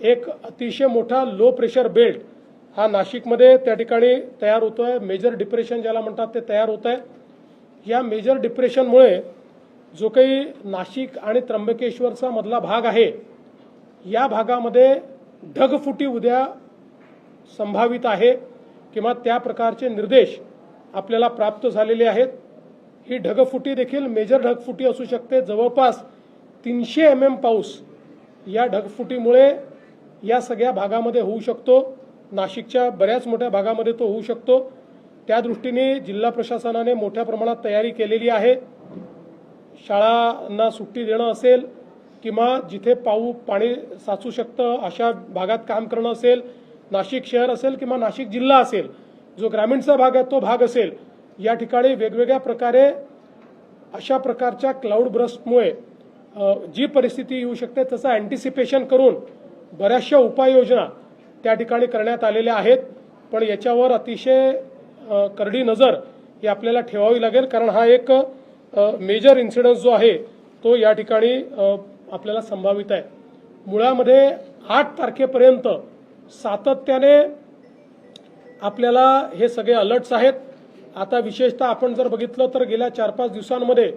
एक अतिशय मोठा लो प्रेशर बेल्ट हा नाशिकमध्ये त्या ठिकाणी तयार होतोय। मेजर डिप्रेशन ज्याला म्हणतात ते तयार होत आहे। या मेजर डिप्रेशनमुळे जो काही नाशिक आणि त्र्यंबकेश्वरचा मधला भाग आहे या भागामध्ये ढगफुटी उद्या संभावित आहे किंवा त्या प्रकारचे निर्देश आपल्याला प्राप्त झालेले आहेत। ही ढगफुटी देखील मेजर ढगफुटी असू शकते। जवळपास 300 mm पाऊस या ढगफुटीमुळे या सगळ्या भागामध्ये होऊ शकतो। नाशिकच्या बऱ्याच मोठ्या भागामध्ये तो होऊ शकतो। त्या दृष्टीने जिल्हा प्रशासनाने मोठ्या प्रमाणात तयारी केलेली आहे। शाळांना सुट्टी देणं असेल किंवा जिथे पाणी साचू शकतं अशा भागात काम करणं असेल, नाशिक शहर असेल किंवा नाशिक जिल्हा असेल, जो ग्रामीणचा भाग आहे तो भाग असेल, या ठिकाणी वेगवेगळ्या प्रकारे अशा प्रकारच्या क्लाउड ब्रस्टमुळे जी परिस्थिती येऊ शकते त्याचं अँटिसिपेशन करून बऱ्याचशा उपाययोजना त्या ठिकाणी करण्यात आलेल्या आहेत। पण याच्यावर अतिशय करडी नजर ही आपल्याला ठेवावी लागेल, कारण हा एक मेजर इन्सिडन्स जो आहे तो या ठिकाणी आपल्याला संभावित आहे। मुळामध्ये 8 तारखेपर्यंत सातत्याने आपल्याला हे सगळे अलर्ट्स आहेत। आता विशेषतः आपण जर बघितलं तर गेल्या 4-5 दिवसांमध्ये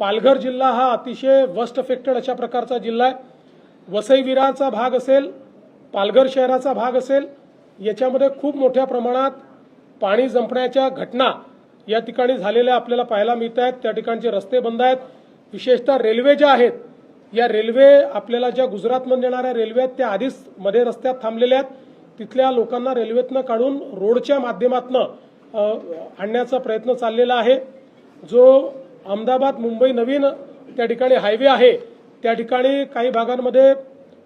पालघर जिल्हा हा अतिशय वर्स्ट अफेक्टेड अशा प्रकारचा जिल्हा आहे। वसई विरारचा भाग असेल, पालघर शहराचा भाग असेल, याच्यामध्ये खूप मोठ्या प्रमाणात पाणी जंपण्याच्या घटना या ठिकाणी झालेल्या आपल्याला पाहायला मिळत आहेत। त्या ठिकाणचे रस्ते बंद आहेत। विशेषतः रेल्वे ज्या आहेत, या रेल्वे आपल्याला ज्या गुजरातमध्ये येणाऱ्या रेल्वे आहेत त्या आधीच मध्ये रस्त्यात थांबलेल्या आहेत। तिथल्या लोकांना रेल्वेतनं काढून रोडच्या माध्यमातून आणण्याचा प्रयत्न चाललेला आहे। जो अहमदाबाद मुंबई नवीन त्या ठिकाणी हायवे आहे त्या ठिकाणी काही भागांमध्ये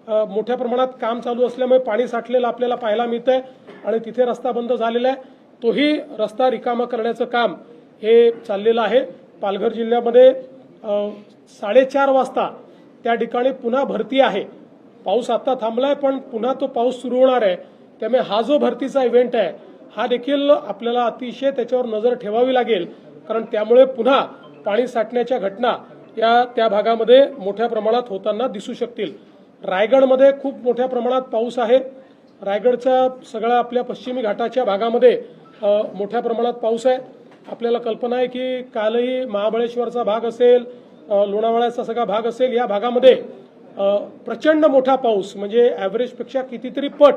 मोठ्या प्रमाणात काम चालू असल्यामुळे पाणी साठलेलं आपल्याला पाहायला मिळतंय आणि तिथे रस्ता बंद झालेला आहे। तोही रस्ता रिकामा करण्याचं काम हे चाललेलं आहे। पालघर जिल्ह्यामध्ये 4:30 वाजता त्या ठिकाणी पुन्हा भरती आहे। पाऊस आता थांबलाय पण पुन्हा तो पाऊस सुरू होणार आहे। त्यामुळे हा जो भरतीचा इव्हेंट आहे हा देखील आपल्याला अतिशय त्याच्यावर नजर ठेवावी लागेल, कारण त्यामुळे पुन्हा पाणी साठण्याच्या घटना या त्या भागामध्ये मोठ्या प्रमाणात होताना दिसू शकतील। रायगडमध्ये खूप मोठ्या प्रमाणात पाऊस आहे। रायगडच्या सगळ्या आपल्या पश्चिमी घाटाच्या भागामध्ये मोठ्या प्रमाणात पाऊस आहे। आपल्याला कल्पना आहे की कालही महाबळेश्वरचा भाग असेल, लोणावळ्याचा सगळा भाग असेल, या भागामध्ये प्रचंड मोठा पाऊस म्हणजे ॲव्हरेजपेक्षा कितीतरी पट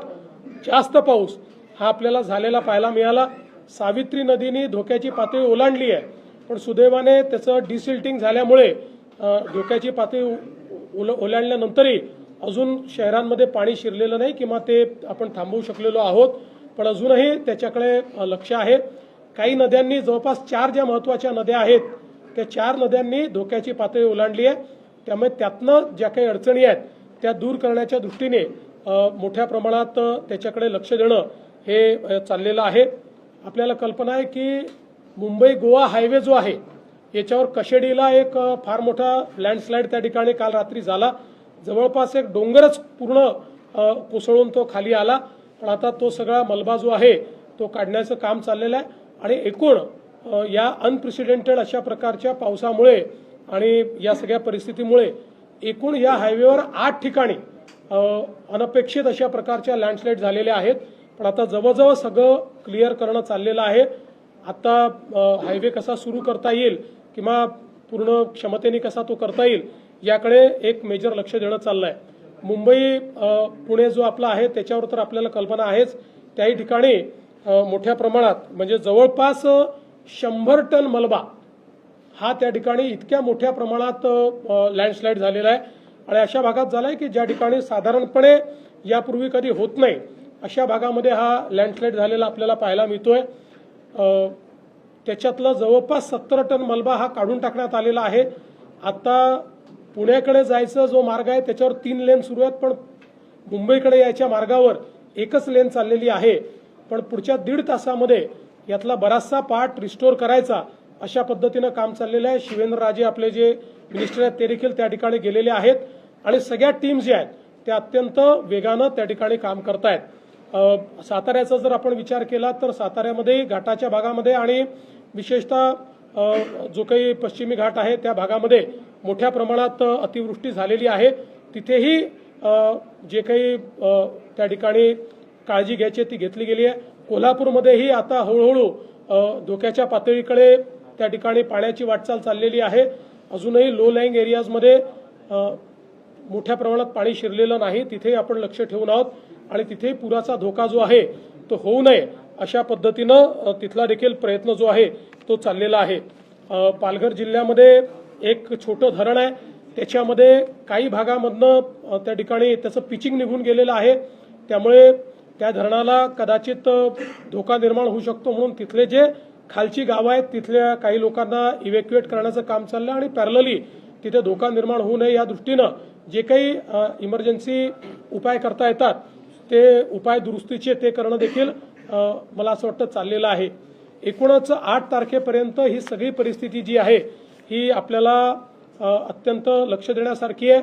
जास्त पाऊस हा आपल्याला झालेला पाहायला मिळाला। सावित्री नदीने धोक्याची पातळी ओलांडली आहे, पण सुदैवाने त्याचं डिसिल्टिंग झाल्यामुळे धोक्याची पातळी ओलांडल्यानंतरही अजून शहरांमध्ये पाणी शिरलेलं नाही किंवा ते आपण थांबवू शकलेलो आहोत, पण अजूनही त्याच्याकडे लक्ष आहे। काही नद्यांनी जवळपास 4 ज्या महत्त्वाच्या नद्या आहेत त्या 4 नद्यांनी धोक्याची पातळी ओलांडली आहे। त्यामुळे त्यातनं ज्या काही अडचणी आहेत त्या दूर करण्याच्या दृष्टीने मोठ्या प्रमाणात त्याच्याकडे लक्ष देणं हे चाललेलं आहे। आपल्याला कल्पना आहे की मुंबई गोवा हायवे जो आहे याच्यावर कशेडीला एक फार मोठा लँडस्लाइड त्या ठिकाणी काल रात्री झाला। जवळपास एक डोंगरच पूर्ण कोसळून तो खाली आला, पण आता तो सगळा मलबा जो आहे तो काढण्याचं काम चाललेलं आहे। आणि एकूण या अनप्रेसिडेंटेड अशा प्रकारच्या पावसामुळे आणि या सगळ्या परिस्थितीमुळे एकूण या हायवेवर 8 ठिकाणी अनपेक्षित अशा प्रकारच्या लँडस्लाइड झालेल्या आहेत। पण आता जवळजवळ सगळं क्लिअर करणं चाललेलं आहे। आता हायवे कसा सुरू करता येईल किंवा पूर्ण क्षमतेने कसा तो करता येईल याकडे एक मेजर लक्ष देणं चाललंय। मुंबई पुणे जो आपला आहे त्याच्यावर तर आपल्याला कल्पना आहेच। त्याही ठिकाणी मोठ्या प्रमाणात म्हणजे जवळपास 100 टन मलबा हा त्या ठिकाणी इतक्या मोठ्या प्रमाणात लँडस्लाइड झालेला आहे आणि अशा भागात झालाय की ज्या ठिकाणी साधारणपणे यापूर्वी कधी होत नाही अशा भागामध्ये हा लँडस्लाइड झालेला आपल्याला पाहायला मिळतोय। त्याच्यातलं जवळपास 70 टन मलबा हा काढून टाकण्यात आलेला आहे। आता पुण्याकडे जायचा जो मार्ग आहे त्याच्यावर 3 लेन सुरू आहेत, पण मुंबईकडे यायच्या मार्गावर एकच लेन चाललेली आहे। पण पुढच्या 1.5 तासामध्ये यातला बराचसा पार्ट रिस्टोर करायचा अशा पद्धतीनं काम चाललेलं आहे। शिवेंद्रराजे आपले जे मिनिस्टर आहेत ते देखील त्या ठिकाणी गेलेले आहेत आणि सगळ्या टीम्स ज्या आहेत त्या अत्यंत वेगानं त्या ठिकाणी काम करतायत। साताऱ्याचा जर आपण विचार केला तर साताऱ्यामध्ये घाटाच्या भागामध्ये आणि विशेषतः जो काही पश्चिमी घाट आहे त्या भागामध्ये मोठ्या प्रमाणात अतिवृष्टी झालेली आहे। तिथेही जे काही त्या ठिकाणी काळजी घ्यायची ती घेतली गेली आहे। कोल्हापूरमध्येही आता हळूहळू धोक्याच्या पातळीकडे त्या ठिकाणी पाण्याची वाटचाल चाललेली आहे। अजूनही लो लाईंग एरियाजमध्ये मोठ्या प्रमाणात पाणी शिरलेलं नाही, तिथे आपण लक्ष ठेवून आहोत आणि तिथे पुराचा धोका जो आहे तो होऊ नये अशा पद्धतीनं तिथला देखील प्रयत्न जो आहे तो चाललेला आहे। पालघर जिल्ह्यामध्ये एक छोटं धरण आहे, त्याच्यामध्ये काही भागामधनं त्या ठिकाणी त्याचं पिचिंग निघून गेलेलं आहे, त्यामुळे त्या धरणाला कदाचित धोका निर्माण होऊ शकतो, म्हणून तिथले जे खालची गावं आहेत तिथल्या काही लोकांना इव्हॅक्युएट करण्याचं काम चाललं आणि पॅरलली तिथे धोका निर्माण होऊ नये या दृष्टीनं जे काही इमर्जन्सी उपाय करता येतात ते उपाय दुरुस्तीचे ते करणं देखील मला असं वाटतं चाललेलं आहे। एकूणच 8 तारखेपर्यंत ही सगळी परिस्थिती जी आहे ही आपल्याला अत्यंत लक्ष देण्यासारखी आहे।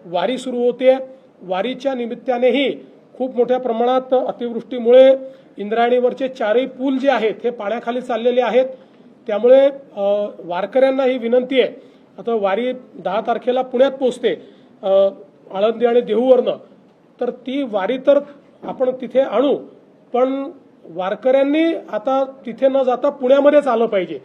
वारी सुरू होते, वारीच्या निमित्तानेही खूप मोठ्या प्रमाणात अतिवृष्टीमुळे इंद्रायणीवरचे 4ही पूल जे आहेत हे पाण्याखाली चाललेले आहेत, त्यामुळे वारकऱ्यांना ही विनंती आहे, आता वारी 10 तारखेला पुण्यात पोहोचते आळंदी आणि देहूवरनं, तर ती वारी तर आपण तिथे आणू, पण वारकऱ्यांनी आता तिथे न जाता पुण्यामध्येच आलं पाहिजे।